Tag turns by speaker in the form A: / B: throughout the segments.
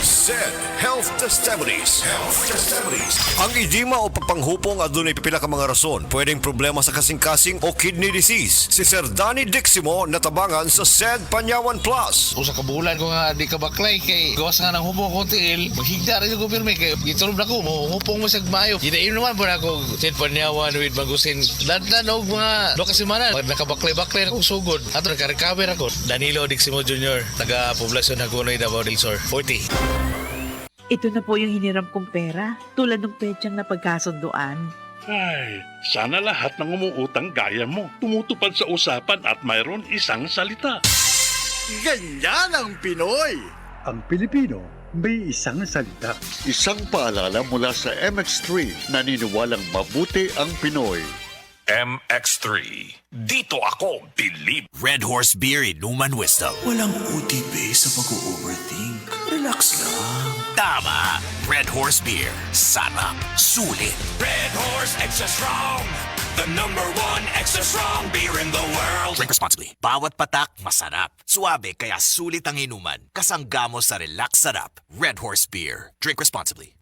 A: SED Health Testimonies. Ang edema o papanghupong adunay pipila ka mga rason. Pwedeng problema sa kasing-kasing o kidney disease. Si Sir Danny Diximo natabangan sa SED Panyawan Plus.
B: Usa ka bulan ko nga di ka baklay kay gawas nga ng hupong ko tiil. Maghigda rin yung gobyerno kay gitulog na ko mo hupong mo sa mayo. Ginain naman po na ako SED Panyawan with Magusin. Dandan og mga do ka semana nakabaklay-baklay na kong sugod. Ato naka-recover ako. Danilo Diximo Jr. taga Poblacion Hagonoy, Davao del Sur. 40.
C: Ito na po yung hiniram kong pera, tulad ng petsang na pagkasunduan.
D: Ay, sana lahat ng umuutang gaya mo. Tumutupad sa usapan at mayroon isang salita.
E: Ganyan ang Pinoy!
F: Ang Pilipino may isang salita.
G: Isang paalala mula sa MX3 naniniwalang mabuti ang Pinoy.
A: MX3. Dito ako, believe.
H: Red Horse Beer Inuman Wisdom. Walang OTP sa pag-overthink. Relax lang. Tama. Red Horse Beer. Sarap. Sulit.
I: Red Horse Extra Strong. The #1 extra strong beer in the world.
H: Drink responsibly. Bawat patak, masarap. Suabe, kaya sulit ang inuman. Kasangga mo sa relax sarap. Red Horse Beer. Drink responsibly.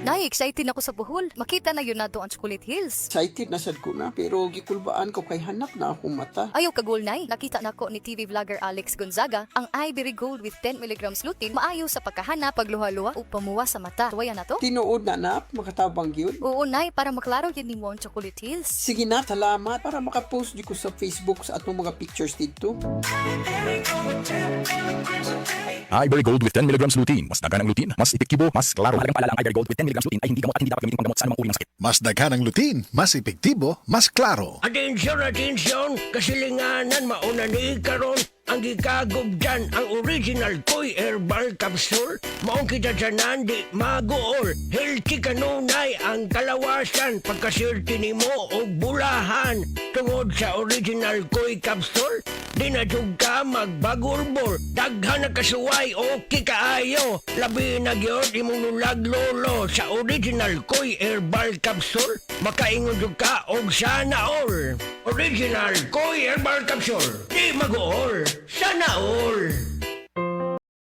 J: Nay, excited ako sa Bohol. Makita na yun nato ang Chocolate Hills.
K: Excited na sad ko na, pero gikulbaan ko kay hanap na akong mata.
J: Ayaw kagol, Nay. Nakita na ko ni TV vlogger Alex Gonzaga ang Ivory Gold with 10 mg lutein maayo sa pagkahana, pagluha-luha o pamuwa sa mata. Tuwaya na to?
K: Tinuod na nap, makatabang yun.
J: Oo, Nay, para maklaro yun ni mo ang Chocolate Hills.
K: Sige na, salamat para makapost di ko sa Facebook sa atong mga pictures dito.
L: Ivory Gold with 10 mg lutein. Mas dagan ang lutein, mas epektibo, mas klaro. Halagang paalala ang Ivory Gold with 10 mg lutein ay hindi gamot at hindi dapat gamitin panggamot sa anumang uri ng sakit.
E: Mas daghan ang lutein, mas epektibo, mas klaro.
I: Atensyon, kasilinganan mauna ni karon. Ang gikagog dyan, ang original Koy Herbal Capsule. Maong kita dyanan, di magool. Healthy kanunay ang kalawasan. Pagkasirti ni mo o bulahan. Tungod sa original Koy Capsule, di na jug ka magbagurbor. Daghan na kasuway o kikaayo. Labi na gyud imong nulag lolo sa original Koy Herbal Capsule. Makaingon jud ka og sana all. Original Koy Herbal Capsule. Di magool. Sana all.